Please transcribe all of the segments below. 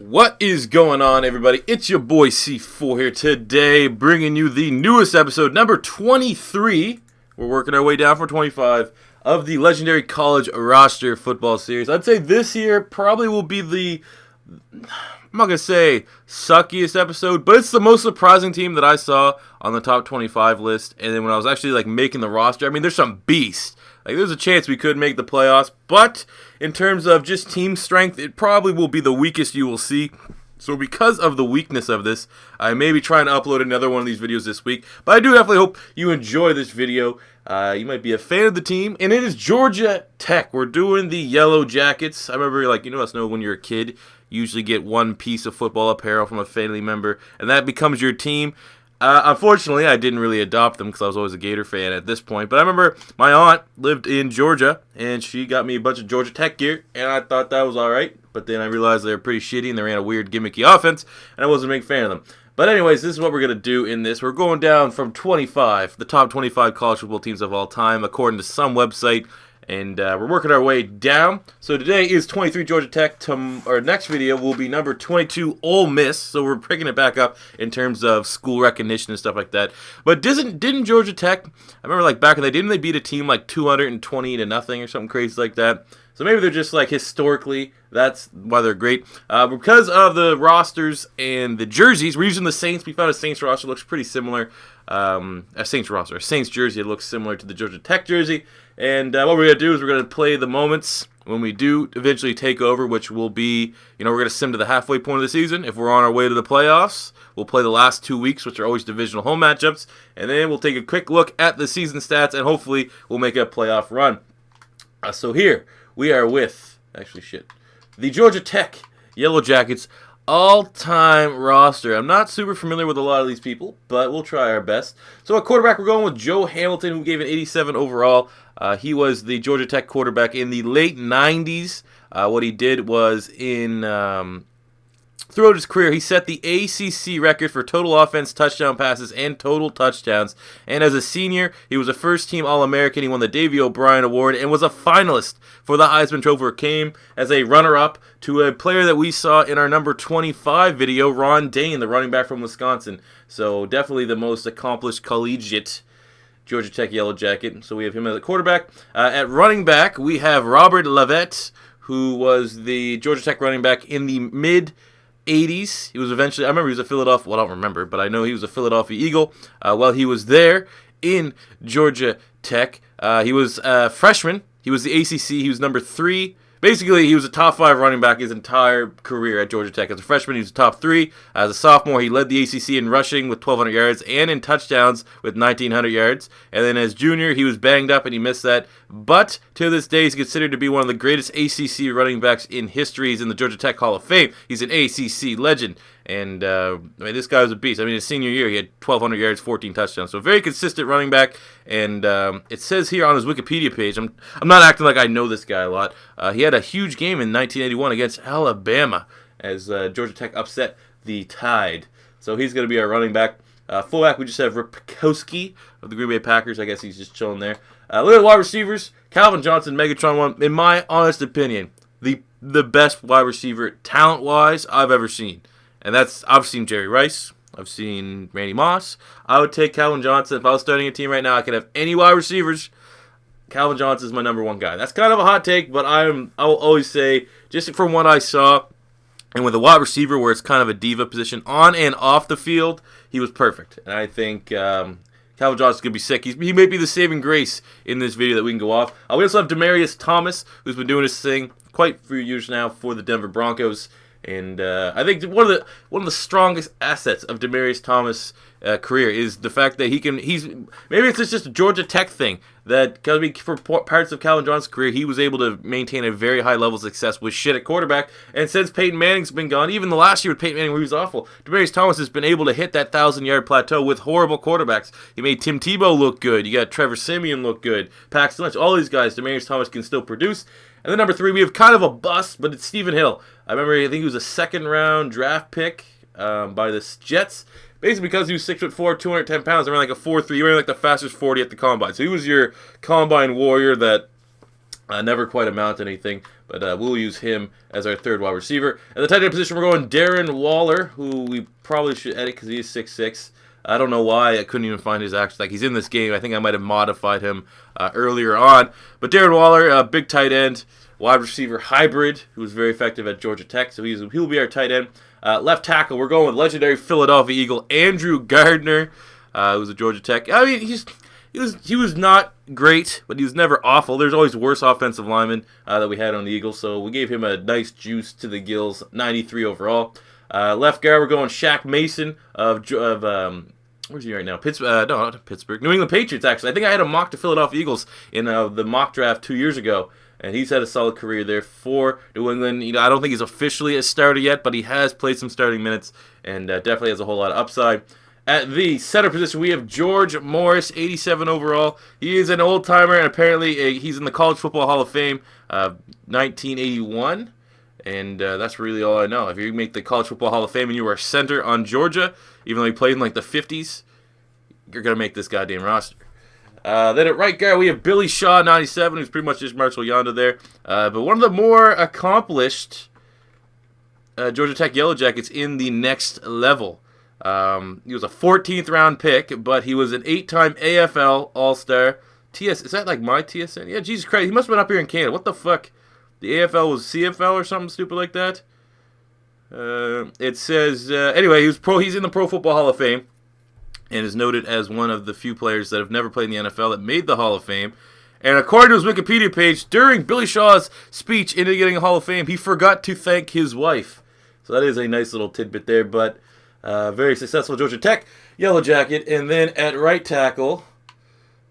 What is going on, everybody? It's your boy C4 here today, bringing you the newest episode, number 23. We're working our way down for 25 of the legendary college roster football series. I'd say this year probably will be I'm not going to say suckiest episode, but it's the most surprising team that I saw on the top 25 list. And then when I was actually making the roster, I mean, there's some beasts. There's a chance we could make the playoffs, but in terms of just team strength, it probably will be the weakest you will see. So because of the weakness of this, I may be trying to upload another one of these videos this week. But I do definitely hope you enjoy this video. You might be a fan of the team, and it is Georgia Tech. We're doing the Yellow Jackets. I remember, us know when you're a kid, you usually get one piece of football apparel from a family member, and that becomes your team. Unfortunately, I didn't really adopt them because I was always a Gator fan at this point. But I remember my aunt lived in Georgia, and she got me a bunch of Georgia Tech gear, and I thought that was all right. But then I realized they were pretty shitty, and they ran a weird, gimmicky offense, and I wasn't a big fan of them. But anyways, this is what we're going to do in this. We're going down from 25, the top 25 college football teams of all time, according to some website. And we're working our way down. So today is 23 Georgia Tech. Our next video will be number 22 Ole Miss. So we're picking it back up in terms of school recognition and stuff like that. But didn't Georgia Tech, I remember back in the day, didn't they beat a team 220-0 or something crazy like that? So maybe they're just historically, that's why they're great. Because of the rosters and the jerseys, we're using the Saints. We found a Saints roster looks pretty similar. A Saints jersey, it looks similar to the Georgia Tech jersey. And what we're going to do is we're going to play the moments when we do eventually take over, which will be, we're going to sim to the halfway point of the season. If we're on our way to the playoffs, we'll play the last 2 weeks, which are always divisional home matchups. And then we'll take a quick look at the season stats, and hopefully we'll make a playoff run. So here we are with, the Georgia Tech Yellow Jackets all-time roster. I'm not super familiar with a lot of these people, but we'll try our best. So at quarterback, we're going with Joe Hamilton, who gave an 87 overall. He was the Georgia Tech quarterback in the late 90s. What he did was throughout his career, he set the ACC record for total offense, touchdown passes, and total touchdowns. And as a senior, he was a first-team All-American. He won the Davey O'Brien Award and was a finalist for the Heisman Trophy. Came as a runner-up to a player that we saw in our number 25 video, Ron Dane, the running back from Wisconsin. So definitely the most accomplished collegiate Georgia Tech Yellow Jacket. So we have him as a quarterback. At running back, we have Robert Levitt, who was the Georgia Tech running back in the mid-80s. He was eventually, I remember he was a Philadelphia, well, I don't remember, but I know he was a Philadelphia Eagle while he was there in Georgia Tech. He was a freshman. He was the ACC. He was number 3. Basically, he was a top 5 running back his entire career at Georgia Tech. As a freshman, he was top 3. As a sophomore, he led the ACC in rushing with 1,200 yards and in touchdowns with 1,900 yards. And then as junior, he was banged up and he missed that. But to this day, he's considered to be one of the greatest ACC running backs in history. He's in the Georgia Tech Hall of Fame. He's an ACC legend. And, this guy was a beast. His senior year, he had 1,200 yards, 14 touchdowns. So very consistent running back. And it says here on his Wikipedia page, I'm not acting like I know this guy a lot. He had a huge game in 1981 against Alabama as Georgia Tech upset the Tide. So he's going to be our running back. Fullback, we just have Ripkowski of the Green Bay Packers. I guess he's just chilling there. Look at the wide receivers. Calvin Johnson, Megatron 1, in my honest opinion, the best wide receiver, talent-wise, I've ever seen. And I've seen Jerry Rice. I've seen Randy Moss. I would take Calvin Johnson. If I was starting a team right now, I could have any wide receivers. Calvin Johnson is my number 1 guy. That's kind of a hot take, but I will always say, just from what I saw, and with a wide receiver where it's kind of a diva position, on and off the field, he was perfect. And I think Calvin Johnson's going to be sick. He may be the saving grace in this video that we can go off. We also have DeMaryius Thomas, who's been doing his thing quite a few years now for the Denver Broncos. And I think one of the strongest assets of DeMaryius Thomas' career is the fact that maybe it's just a Georgia Tech thing that for parts of Calvin Johnson's career he was able to maintain a very high level of success with shit at quarterback. And since Peyton Manning's been gone, even the last year with Peyton Manning where he was awful, DeMaryius Thomas has been able to hit that 1,000-yard plateau with horrible quarterbacks. He made Tim Tebow look good. You got Trevor Siemian look good. Paxton Lynch. All these guys, DeMaryius Thomas can still produce. And then number 3, we have kind of a bust, but it's Stephen Hill. I think he was a second-round draft pick by the Jets. Basically because he was 6'4", 210 pounds, and ran a 4.3. He ran the fastest 40 at the combine. So he was your combine warrior that Never quite amount to anything, but we'll use him as our third wide receiver. At the tight end position, we're going Darren Waller, who we probably should edit because he is 6'6". I don't know why I couldn't even find his actual, like, he's in this game. I think I might have modified him earlier on. But Darren Waller, big tight end, wide receiver hybrid, who was very effective at Georgia Tech, so he'll be our tight end. Left tackle, we're going with legendary Philadelphia Eagle Andrew Gardner, who's a Georgia Tech. I mean, he was not great, but he was never awful. There's always worse offensive linemen that we had on the Eagles, so we gave him a nice juice to the gills, 93 overall. Left guard, we're going Shaq Mason of where's he right now? No, not Pittsburgh. New England Patriots, actually. I think I had him mocked to Philadelphia Eagles in the mock draft 2 years ago, and he's had a solid career there for New England. You know, I don't think he's officially a starter yet, but he has played some starting minutes and definitely has a whole lot of upside. At the center position, we have George Morris, 87 overall. He is an old-timer, and apparently he's in the College Football Hall of Fame, 1981. And that's really all I know. If you make the College Football Hall of Fame and you are a center on Georgia, even though he played in like the 50s, you're going to make this goddamn roster. Then at right guard, we have Billy Shaw, 97, who's pretty much just Marshall Yonda there. But one of the more accomplished Georgia Tech Yellow Jackets in the next level. He was a 14th round pick, but he was an 8-time AFL All-Star. Is that like my TSN? Yeah, Jesus Christ, he must have been up here in Canada. What the fuck? The AFL was CFL or something stupid like that. It says anyway, he's in the Pro Football Hall of Fame, and is noted as one of the few players that have never played in the NFL that made the Hall of Fame. And according to his Wikipedia page, during Billy Shaw's speech into getting a Hall of Fame, he forgot to thank his wife. So that is a nice little tidbit there, but. Very successful Georgia Tech Yellow Jacket. And then at right tackle,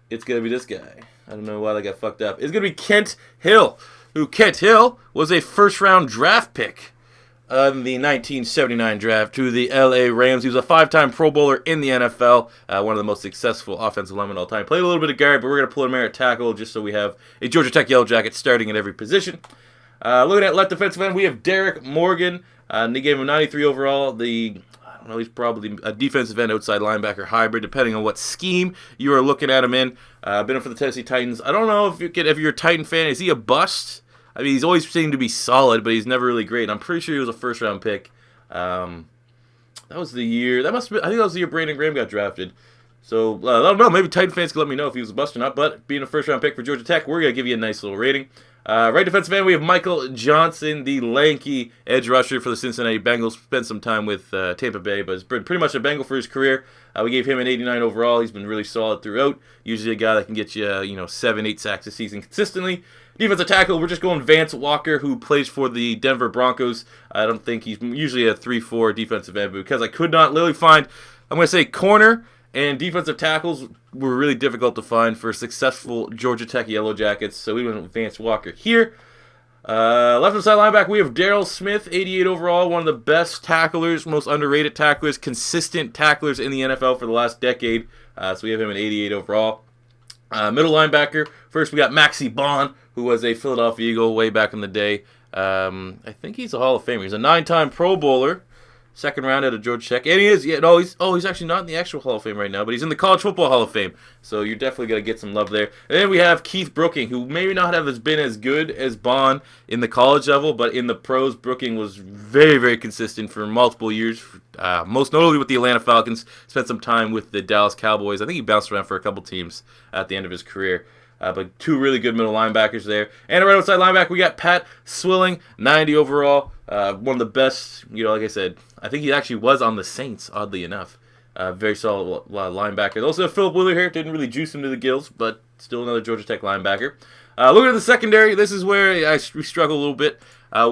it's going to be this guy. I don't know why that got fucked up. It's going to be Kent Hill, who Kent Hill was a first-round draft pick in the 1979 draft to the LA Rams. He was a 5-time Pro Bowler in the NFL, one of the most successful offensive linemen of all time. Played a little bit of guard, but we're going to pull him here at tackle just so we have a Georgia Tech Yellow Jacket starting at every position. Looking at left defensive end, we have Derek Morgan. And they gave him 93 overall. I don't know, he's probably a defensive end, outside linebacker hybrid, depending on what scheme you are looking at him in. Been in for the Tennessee Titans. I don't know if you're a Titan fan, is he a bust? I mean, he's always seemed to be solid, but he's never really great. I'm pretty sure he was a first-round pick. That was the year. I think that was the year Brandon Graham got drafted. So, I don't know. Maybe Titan fans can let me know if he was a bust or not. But being a first-round pick for Georgia Tech, we're going to give you a nice little rating. Right defensive end, we have Michael Johnson, the lanky edge rusher for the Cincinnati Bengals. Spent some time with Tampa Bay, but has been pretty much a Bengal for his career. We gave him an 89 overall. He's been really solid throughout. Usually a guy that can get you, 7-8 sacks a season consistently. Defensive tackle, we're just going Vance Walker, who plays for the Denver Broncos. I don't think he's usually a 3-4 defensive end, but because I could not literally find, I'm going to say corner and defensive tackles were really difficult to find for successful Georgia Tech Yellow Jackets, so we went with Vance Walker here. Left side linebacker, we have Darryl Smith, 88 overall, one of the best tacklers, most underrated tacklers, consistent tacklers in the NFL for the last decade. So we have him at 88 overall. Middle linebacker, first we got Maxie Bond, who was a Philadelphia Eagle way back in the day. I think he's a Hall of Famer. He's a 9-time Pro Bowler. Second round out of Georgia Tech. And he is, he's actually not in the actual Hall of Fame right now, but he's in the College Football Hall of Fame. So you're definitely going to get some love there. And then we have Keith Brooking, who may not have been as good as Bond in the college level, but in the pros, Brooking was very, very consistent for multiple years, most notably with the Atlanta Falcons. Spent some time with the Dallas Cowboys. I think he bounced around for a couple teams at the end of his career. But two really good middle linebackers there. And right outside linebacker, we got Pat Swilling, 90 overall. One of the best, like I said, I think he actually was on the Saints, oddly enough. Very solid linebacker. Also, Philip Wheeler here. Didn't really juice him to the gills, but still another Georgia Tech linebacker. Looking at the secondary, this is where we struggle a little bit.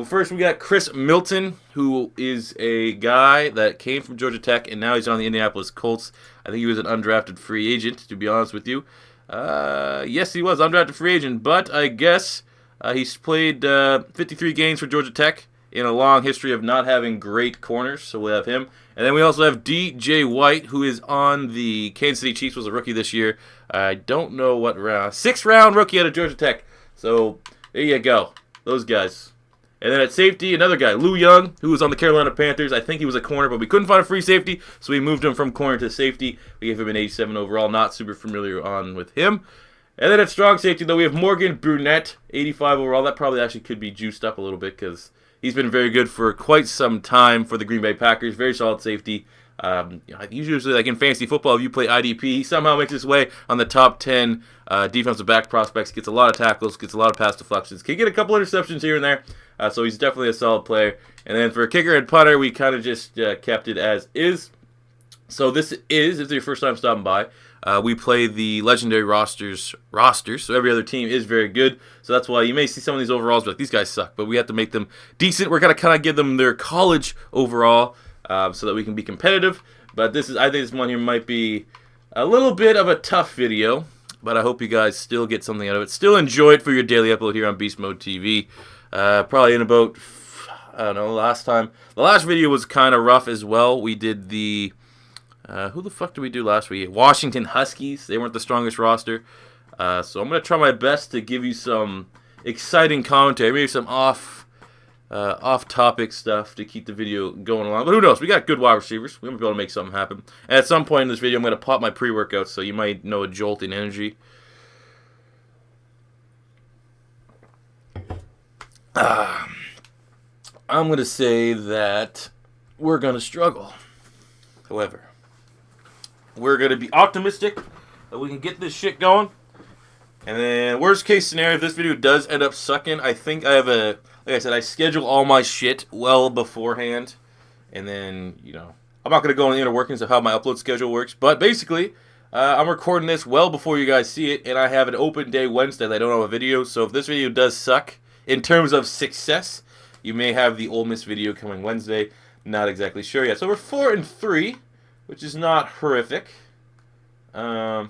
First, we got Chris Milton, who is a guy that came from Georgia Tech, and now he's on the Indianapolis Colts. I think he was an undrafted free agent, to be honest with you. Yes, he was undrafted free agent, but I guess he's played 53 games for Georgia Tech in a long history of not having great corners, so we'll have him. And then we also have D.J. White, who is on the Kansas City Chiefs, was a rookie this year. I don't know what round. 6th round rookie out of Georgia Tech. So there you go, those guys. And then at safety, another guy, Lou Young, who was on the Carolina Panthers. I think he was a corner, but we couldn't find a free safety, so we moved him from corner to safety. We gave him an 87 overall, not super familiar with him. And then at strong safety, though, we have Morgan Brunette, 85 overall. That probably actually could be juiced up a little bit because he's been very good for quite some time for the Green Bay Packers. Very solid safety. Usually, like in fantasy football, if you play IDP, he somehow makes his way on the top 10 defensive back prospects. Gets a lot of tackles, gets a lot of pass deflections. Can get a couple interceptions here and there. So he's definitely a solid player. And then for kicker and punter, we kind of just kept it as is. So this is your first time stopping by. We play the legendary rosters, so every other team is very good. So that's why you may see some of these overalls, but like, these guys suck. But we have to make them decent. We're going to kind of give them their college overall so that we can be competitive. But I think this one here might be a little bit of a tough video, but I hope you guys still get something out of it. Still enjoy it for your daily upload here on Beast Mode TV. Probably in about, I don't know, the last video was kind of rough as well. We did the... who the fuck did we do last week? Washington Huskies. They weren't the strongest roster. So I'm going to try my best to give you some exciting commentary. Maybe some off-topic stuff to keep the video going along. But who knows? We got good wide receivers. We might be able to make something happen. And at some point in this video, I'm going to pop my pre-workout, so you might know a jolt in energy. I'm going to say that we're going to struggle. However, we're going to be optimistic that we can get this shit going. And then, worst case scenario, if this video does end up sucking, I think I have like I said, I schedule all my shit well beforehand. And then, I'm not going to go into the inner workings of how my upload schedule works. But basically, I'm recording this well before you guys see it. And I have an open day Wednesday that I don't have a video. So if this video does suck, in terms of success, you may have the Ole Miss video coming Wednesday. Not exactly sure yet. So we're 4-3. Which is not horrific. Yeah.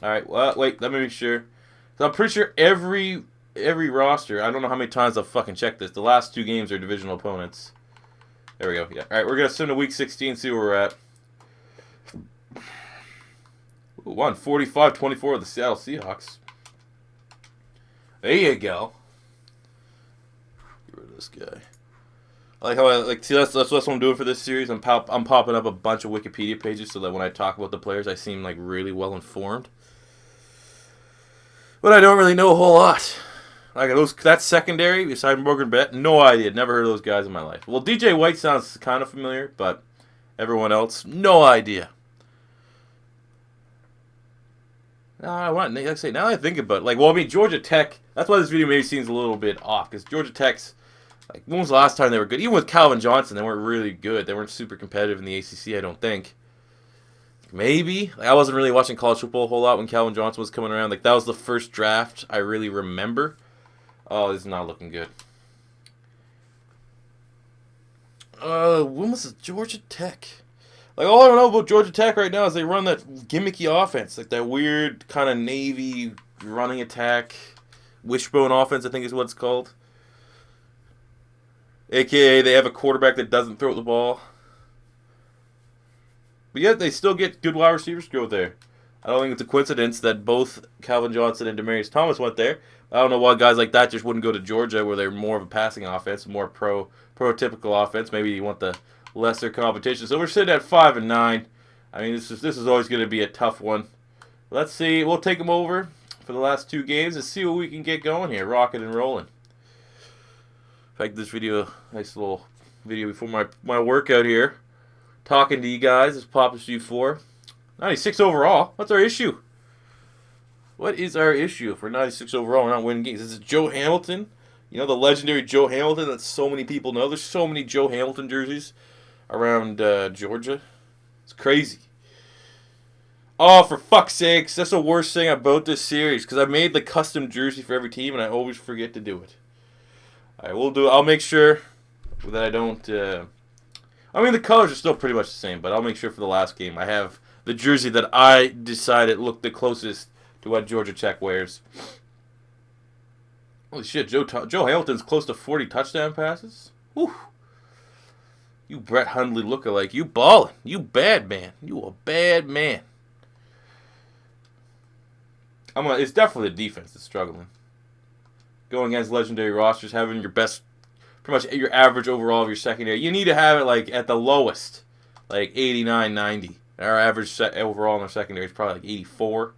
Alright, well, wait, let me make sure. So I'm pretty sure every roster, I don't know how many times I'll fucking check this. The last 2 games are divisional opponents. There we go. Yeah. Alright, we're going to send to week 16, see where we're at. Ooh, won 45-24 of the Seattle Seahawks. There you go. Get rid of this guy. I like how see that's what I'm doing for this series. I'm popping up a bunch of Wikipedia pages so that when I talk about the players, I seem like really well informed. But I don't really know a whole lot. Like that secondary beside Morgan Bet, no idea. Never heard of those guys in my life. Well, DJ White sounds kind of familiar, but everyone else, no idea. Like I say, now that I think about it, Georgia Tech. That's why this video maybe seems a little bit off because Georgia Tech's. When was the last time they were good? Even with Calvin Johnson, they weren't really good. They weren't super competitive in the ACC, I don't think. Maybe. I wasn't really watching college football a whole lot when Calvin Johnson was coming around. That was the first draft I really remember. Oh, this is not looking good. When was it? Georgia Tech? All I know about Georgia Tech right now is they run that gimmicky offense. That weird kind of Navy running attack. Wishbone offense, I think is what it's called. AKA, they have a quarterback that doesn't throw the ball. But yet, they still get good wide receivers to go there. I don't think it's a coincidence that both Calvin Johnson and DeMaryius Thomas went there. I don't know why guys like that just wouldn't go to Georgia, where they're more of a passing offense, more prototypical offense. Maybe you want the lesser competition. So we're sitting at 5-9. I mean, this is always going to be a tough one. Let's see. We'll take them over for the last 2 games and see what we can get going here, rocking and rolling. In fact, this video, nice little video before my workout here. Talking to you guys. Let's pop this U4. 96 overall. What's our issue? What is our issue if we're 96 overall? We're not winning games. This is Joe Hamilton. The legendary Joe Hamilton that so many people know. There's so many Joe Hamilton jerseys around Georgia. It's crazy. Oh, for fuck's sakes. That's the worst thing about this series. Because I made the custom jersey for every team and I always forget to do it. Alright, I'll make sure that I don't... I mean, the colors are still pretty much the same, but I'll make sure for the last game I have the jersey that I decided looked the closest to what Georgia Tech wears. Holy shit, Joe Hamilton's close to 40 touchdown passes? Whew. You Brett Hundley lookalike. You ballin'. You bad man. You a bad man. It's definitely the defense that's struggling. Going against legendary rosters, having your best, pretty much your average overall of your secondary. You need to have it at the lowest, 89, 90. Our average overall in our secondary is probably like 84.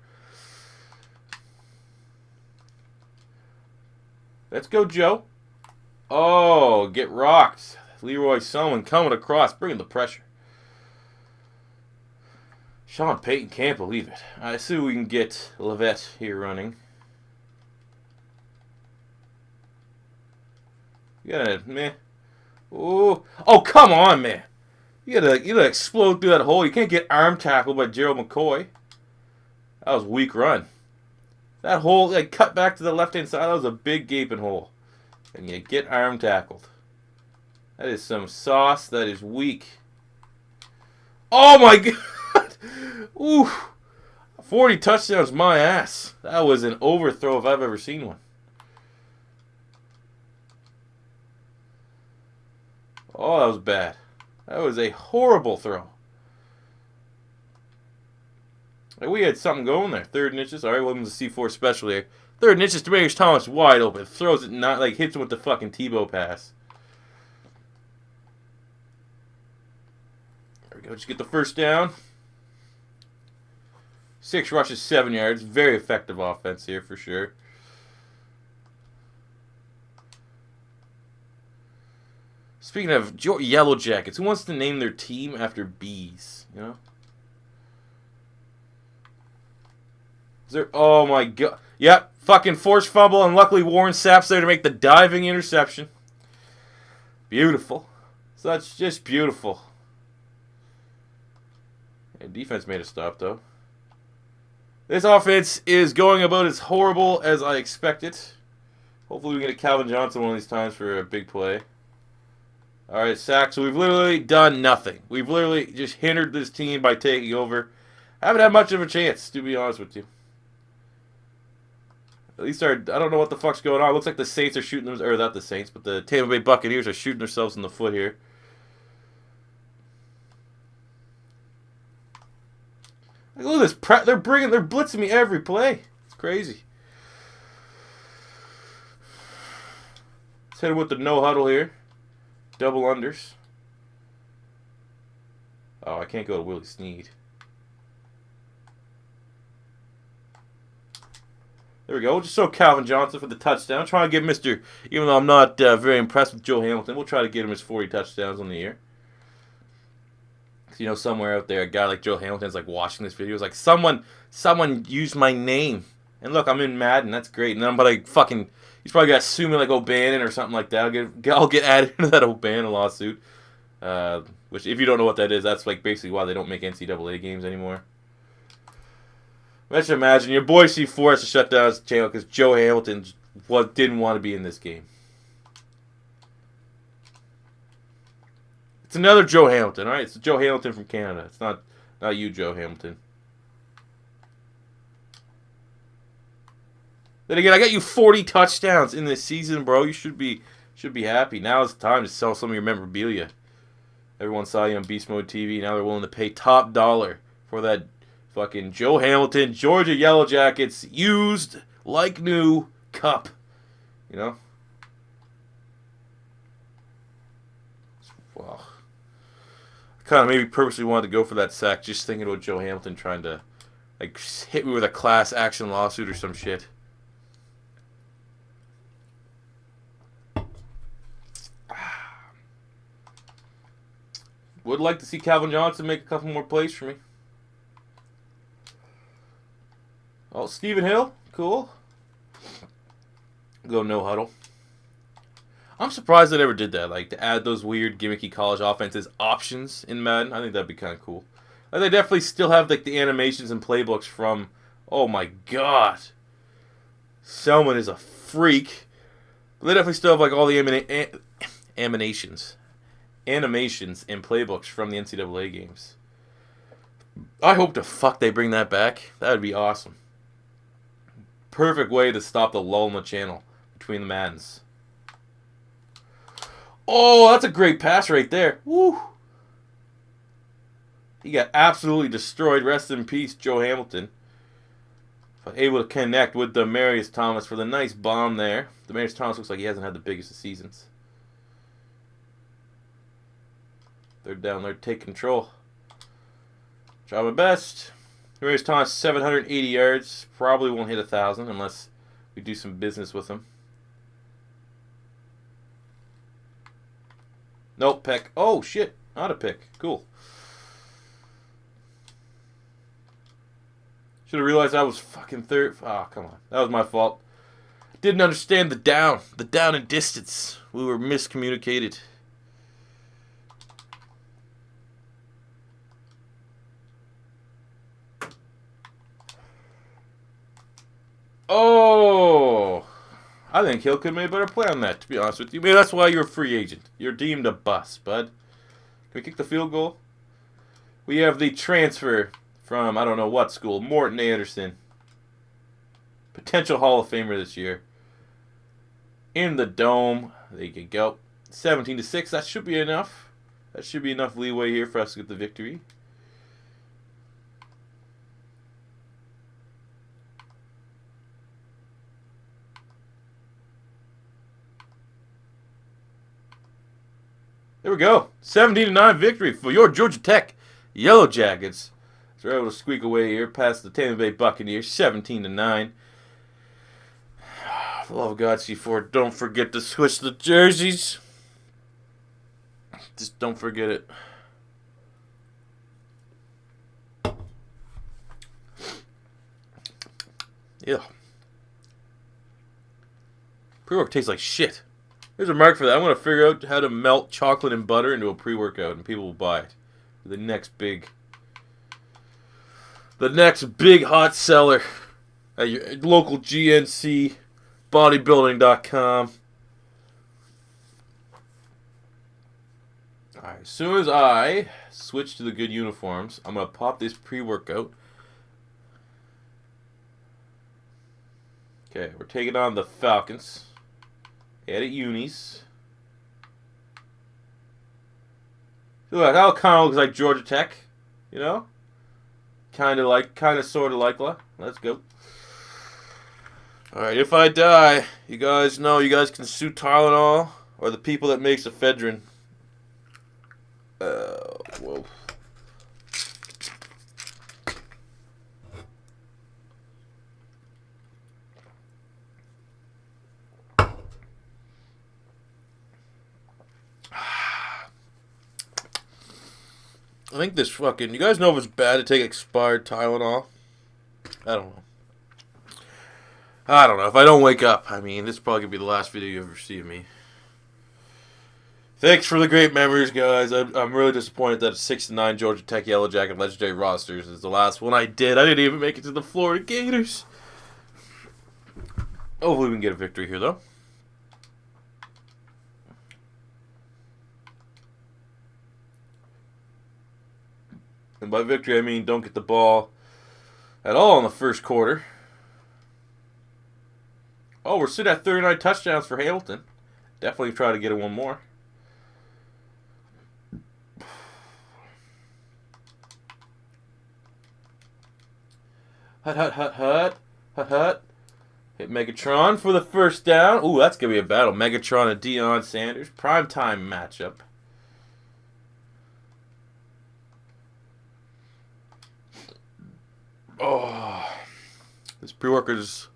Let's go, Joe. Oh, get rocked. Leroy Selman coming across, bringing the pressure. Sean Payton can't believe it. I see we can get Levitt here running. You gotta, man. Oh, come on, man. You gotta explode through that hole. You can't get arm tackled by Gerald McCoy. That was a weak run. That hole, like, cut back to the left-hand side. That was a big gaping hole. And you get arm tackled. That is some sauce. That is weak. Oh, my God. Ooh. 40 touchdowns, my ass. That was an overthrow if I've ever seen one. Oh, that was bad. That was a horrible throw. Like, we had something going there. 3rd and inches. All right, welcome to C4 special here. 3rd and inches. DeMaryius Thomas wide open. Throws it, not like hits him with the fucking Tebow pass. There we go. Just get the first down. 6 rushes, 7 yards. Very effective offense here for sure. Speaking of Yellow Jackets, who wants to name their team after bees? You know? Is there? Oh my God! Yep, fucking forced fumble, and luckily Warren Sapp's there to make the diving interception. Beautiful. Such just beautiful. And defense made a stop though. This offense is going about as horrible as I expected. Hopefully we get a Calvin Johnson one of these times for a big play. Alright, sack. So we've literally done nothing. We've literally just hindered this team by taking over. Haven't had much of a chance, to be honest with you. At least I don't know what the fuck's going on. It looks like the Saints are shooting them, or not the Saints, but the Tampa Bay Buccaneers are shooting themselves in the foot here. Like, look at this. They're blitzing me every play. It's crazy. Let's hit it with the no huddle here. Double unders. Oh, I can't go to Willie Snead. There we go. We'll just show Calvin Johnson for the touchdown. Try to get Mr. Even though I'm not very impressed with Joe Hamilton, we'll try to get him his 40 touchdowns on the year. You know, somewhere out there, a guy like Joe Hamilton's like watching this video. It's like, someone used my name. And look, I'm in Madden. That's great. And then I'm like fucking... He's probably got sue me like O'Bannon or something like that. I'll get added into that O'Bannon lawsuit. Which, if you don't know what that is, that's like basically why they don't make NCAA games anymore. Let's imagine your boy C4 has to shut down his channel because Joe Hamilton didn't want to be in this game. It's another Joe Hamilton, all right? It's Joe Hamilton from Canada. It's not you, Joe Hamilton. Then again, I got you 40 touchdowns in this season, bro. You should be happy. Now it's time to sell some of your memorabilia. Everyone saw you on Beast Mode TV. Now they're willing to pay top dollar for that fucking Joe Hamilton, Georgia Yellow Jackets, used like new cup. You know? Wow. I kind of maybe purposely wanted to go for that sack, just thinking about Joe Hamilton trying to like hit me with a class action lawsuit or some shit. Would like to see Calvin Johnson make a couple more plays for me. Oh, Stephen Hill. Cool. Go no huddle. I'm surprised they never did that. Like, to add those weird gimmicky college offenses options in Madden. I think that'd be kind of cool. Like, they definitely still have like the animations and playbooks from... Oh my god. Selman is a freak. They definitely still have like all the animations and playbooks from the NCAA games. I hope to fuck they bring that back. That would be awesome. Perfect way to stop the lull in the channel between the Maddens. Oh, that's a great pass right there. Woo! He got absolutely destroyed. Rest in peace, Joe Hamilton. But able to connect with DeMaryius Thomas for the nice bomb there. DeMaryius Thomas looks like he hasn't had the biggest of seasons. They're down there. Take control. Try my best. Demaryius Thomas, 780 yards. Probably won't hit 1,000 unless we do some business with him. Nope, pick. Oh, shit. Not a pick. Cool. Should have realized I was fucking third. Oh, come on. That was my fault. Didn't understand the down. The down and distance. We were miscommunicated. Oh, I think Hill could have made a better play on that, to be honest with you. Maybe that's why you're a free agent. You're deemed a bust, bud. Can we kick the field goal? We have the transfer from, I don't know what school, Morton Anderson. Potential Hall of Famer this year. In the dome. There you go. 17-6. That should be enough. That should be enough leeway here for us to get the victory. There we go. 17-9 victory for your Georgia Tech Yellow Jackets. So we're able to squeak away here past the Tampa Bay Buccaneers, 17-9. For the love of God, C4, don't forget to switch the jerseys. Just don't forget it. Yeah. Pre-work tastes like shit. There's a mark for that. I'm going to figure out how to melt chocolate and butter into a pre-workout, and people will buy it. The next big hot seller at your local GNC, bodybuilding.com. All right, as soon as I switch to the good uniforms, I'm going to pop this pre-workout. Okay, we're taking on the Falcons. At unis. Look, that kind of looks like Georgia Tech, you know? Kind of, sort of like. Let's go. Alright, if I die, you guys know you guys can sue Tylenol or the people that makes ephedrine. Whoa. I think this fucking... You guys know if it's bad to take expired Tylenol? I don't know. If I don't wake up, I mean, this is probably going to be the last video you ever see of me. Thanks for the great memories, guys. I'm really disappointed that 6-9 Georgia Tech Yellow Jacket Legendary Rosters is the last one I did. I didn't even make it to the Florida Gators. Hopefully we can get a victory here, though. And by victory, I mean don't get the ball at all in the first quarter. Oh, we're sitting at 39 touchdowns for Hamilton. Definitely try to get it one more. Hut. Hit Megatron for the first down. Ooh, that's going to be a battle. Megatron and Deion Sanders. Primetime matchup. Oh, this pre-worker's...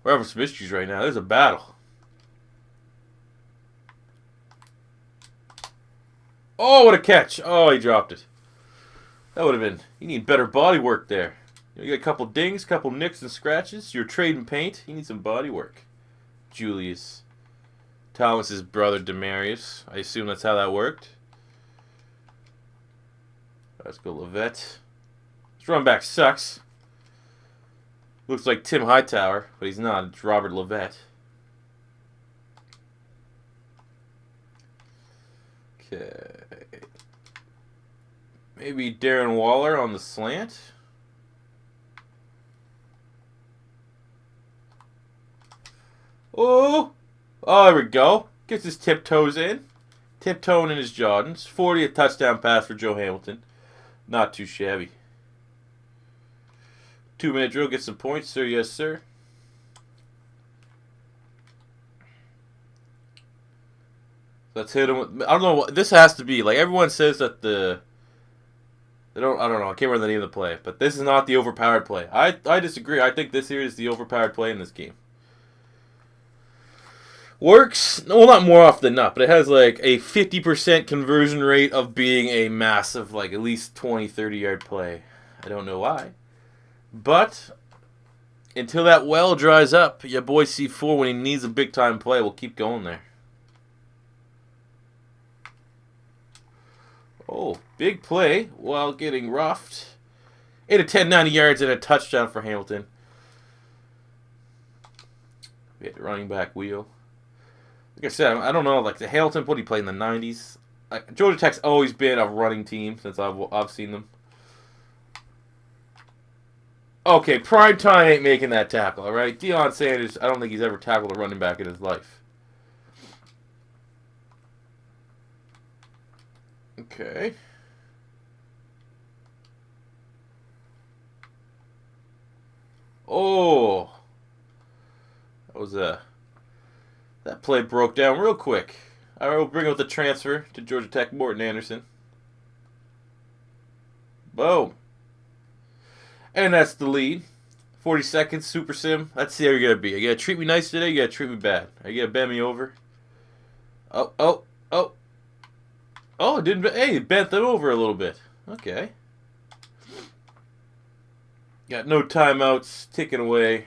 We're having some issues right now. There's a battle. Oh, what a catch. Oh, he dropped it. That would have been... You need better body work there. You got a couple dings, couple nicks and scratches. You're trading paint. You need some body work. Julius. Thomas's brother, DeMaryius. I assume that's how that worked. Let's go, Levette. This run back sucks. Looks like Tim Hightower, but he's not. It's Robert Levette. Okay. Maybe Darren Waller on the slant. Oh! Oh, there we go. Gets his tiptoes in. Tiptoeing in his Jordans. 40th touchdown pass for Joe Hamilton. Not too shabby. 2-minute drill, get some points, sir. Yes, sir. Let's hit him with... I don't know what... This has to be... Like, everyone says that the I don't know. I can't remember the name of the play, but this is not the overpowered play. I disagree. I think this here is the overpowered play in this game. Works, well, not more often than not, but it has like a 50% conversion rate of being a massive, like at least 20, 30-yard play. I don't know why. But until that well dries up, your boy C4, when he needs a big-time play, will keep going there. Oh, big play while getting roughed. 8 of 10, 90 yards and a touchdown for Hamilton. We had the running back wheel. Like I said, I don't know, like the Hamilton, what he played in the 90s. Georgia Tech's always been a running team since I've seen them. Okay, prime time ain't making that tackle, all right? Deion Sanders, I don't think he's ever tackled a running back in his life. Okay. Oh. That play broke down real quick. All right, we'll bring out the transfer to Georgia Tech, Morton Anderson. Boom. And that's the lead. 40 seconds, Super Sim. Let's see how you're going to be. You got to treat me nice today, you got to treat me bad. Are you going to bend me over? Oh. Oh, it didn't. Hey, it bent them over a little bit. Okay. Got no timeouts. Ticking away.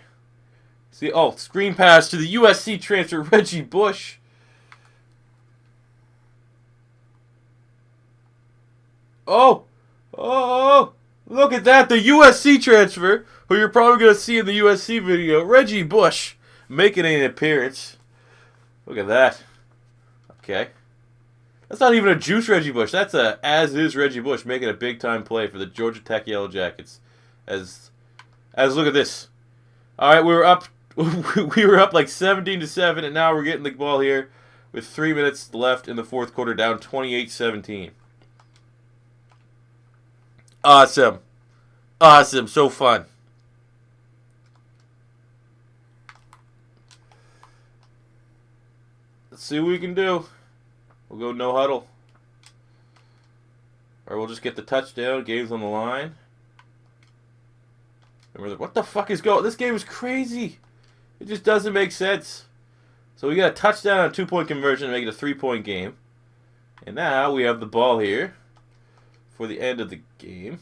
See, screen pass to the USC transfer, Reggie Bush. Oh, look at that. The USC transfer, who you're probably going to see in the USC video, Reggie Bush, making an appearance. Look at that. Okay. That's not even a juice Reggie Bush. That's a as-is Reggie Bush making a big-time play for the Georgia Tech Yellow Jackets. As look at this. All right, we were up like 17-7, and now we're getting the ball here with 3 minutes left in the fourth quarter, down 28-17. Awesome. So fun. Let's see what we can do. We'll go no huddle. Or we'll just get the touchdown. Game's on the line. What the fuck is going on? This game is crazy. It just doesn't make sense. So we got a touchdown on a 2-point conversion to make it a 3-point game. And now we have the ball here for the end of the game.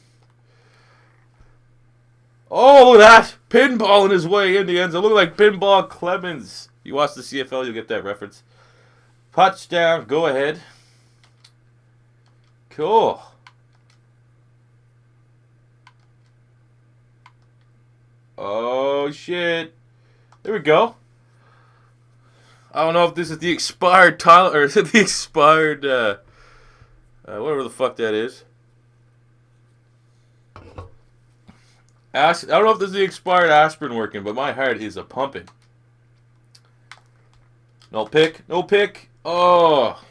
Oh, look at that. Pinball in his way in the end zone. Look like Pinball Clemens. You watch the CFL, you'll get that reference. Touchdown. Go ahead. Cool. Oh, shit. There we go. I don't know if this is the expired Tyler, or is it the expired, whatever the fuck that is. I don't know if this is the expired aspirin working, but my heart is a-pumping. No pick. Oh.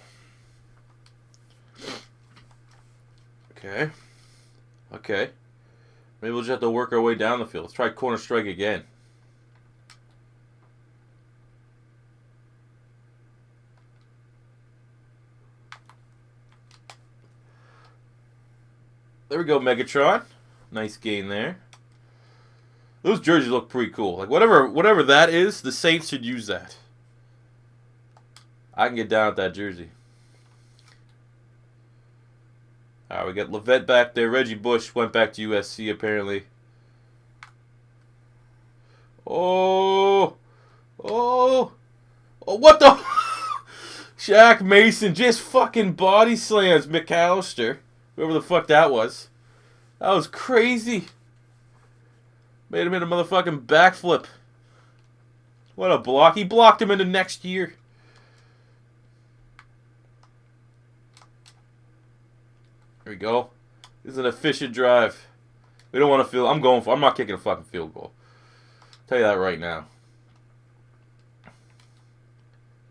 Okay. Maybe we'll just have to work our way down the field. Let's try corner strike again. There we go, Megatron. Nice gain there. Those jerseys look pretty cool. Like whatever that is, the Saints should use that. I can get down with that jersey. Alright, we got Levette back there. Reggie Bush went back to USC apparently. Oh, what the? Shaq Mason just fucking body slams McAllister. Whoever the fuck that was. That was crazy. Made him in a motherfucking backflip. What a block. He blocked him into next year. There we go. This is an efficient drive. We don't want to field. I'm not kicking a fucking field goal. Tell you that right now.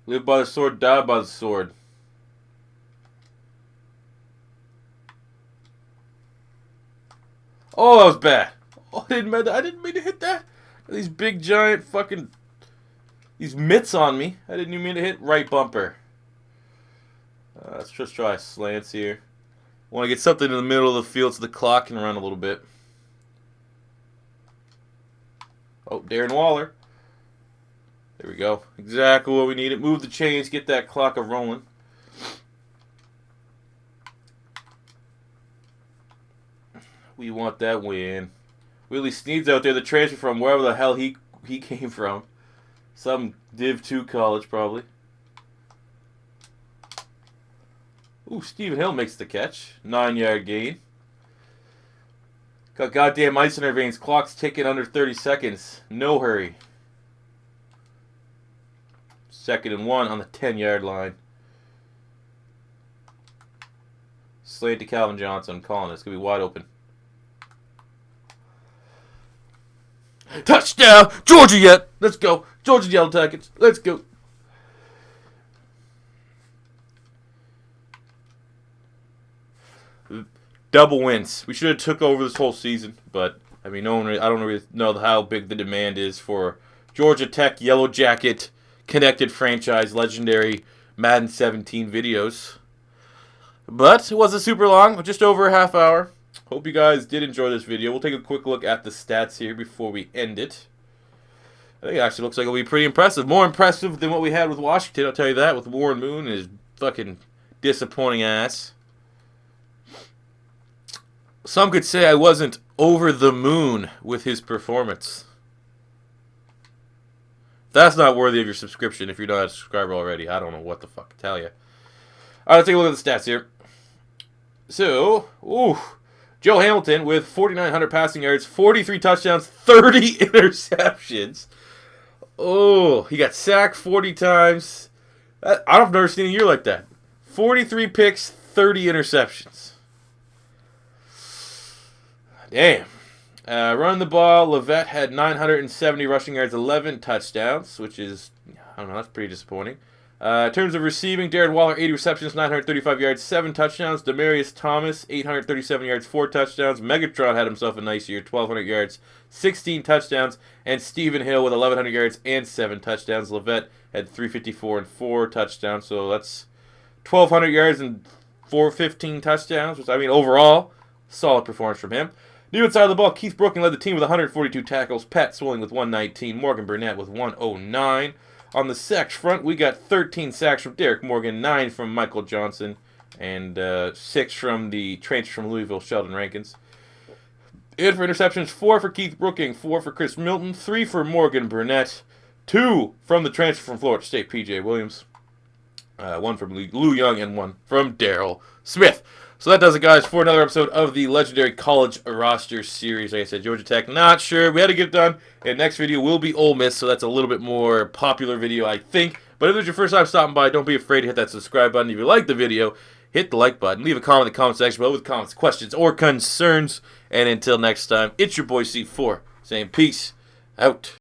Live by the sword, die by the sword. Oh, that was bad. Oh, I didn't mean to hit that. These big giant fucking these mitts on me. I didn't even mean to hit right bumper. Let's just try slants here. Want to get something in the middle of the field so the clock can run a little bit. Oh, Darren Waller. There we go. Exactly what we needed. Move the chains, get that clock a-rolling. We want that win. Willie Sneed's out there, the transfer from wherever the hell he came from. Some Div 2 college, probably. Ooh, Stephen Hill makes the catch. 9-yard gain. Got goddamn ice in our veins. Clock's ticking under 30 seconds. No hurry. 2nd and 1 on the 10-yard line. Slant to Calvin Johnson. I'm calling it. It's going to be wide open. Touchdown! Georgia yet! Let's go. Georgia Yellow Jackets. Let's go. Double wins. We should have took over this whole season, but I mean, I don't really know how big the demand is for Georgia Tech Yellow Jacket connected franchise legendary Madden 17 videos. But it wasn't super long, just over a half hour. Hope you guys did enjoy this video. We'll take a quick look at the stats here before we end it. I think it actually looks like it'll be pretty impressive. More impressive than what we had with Washington, I'll tell you that, with Warren Moon and his fucking disappointing ass. Some could say I wasn't over the moon with his performance. That's not worthy of your subscription if you're not a subscriber already. I don't know what the fuck to tell you. Alright, let's take a look at the stats here. So, Joe Hamilton with 4,900 passing yards, 43 touchdowns, 30 interceptions. Oh, he got sacked 40 times. I've never seen a year like that. 43 picks, 30 interceptions. Damn. Running the ball, Levette had 970 rushing yards, 11 touchdowns, which is, I don't know, that's pretty disappointing. In terms of receiving, Darren Waller, 80 receptions, 935 yards, 7 touchdowns. DeMaryius Thomas, 837 yards, 4 touchdowns. Megatron had himself a nice year, 1,200 yards, 16 touchdowns. And Stephen Hill with 1,100 yards and 7 touchdowns. Levette had 354 and 4 touchdowns, so that's 1,200 yards and 415 touchdowns, which, I mean, overall, solid performance from him. New inside of the ball, Keith Brooking led the team with 142 tackles. Pat Swilling with 119. Morgan Burnett with 109. On the sacks front, we got 13 sacks from Derek Morgan, 9 from Michael Johnson, and 6 from the transfer from Louisville, Sheldon Rankins. And for interceptions, 4 for Keith Brooking, 4 for Chris Milton, 3 for Morgan Burnett, 2 from the transfer from Florida State, P.J. Williams, 1 from Lou Young, and 1 from Daryl Smith. So that does it, guys, for another episode of the legendary college roster series. Like I said, Georgia Tech, not sure. We had to get it done. And next video will be Ole Miss, so that's a little bit more popular video, I think. But if it's your first time stopping by, don't be afraid to hit that subscribe button. If you like the video, hit the like button. Leave a comment in the comment section below with comments, questions, or concerns. And until next time, it's your boy C4 saying peace out.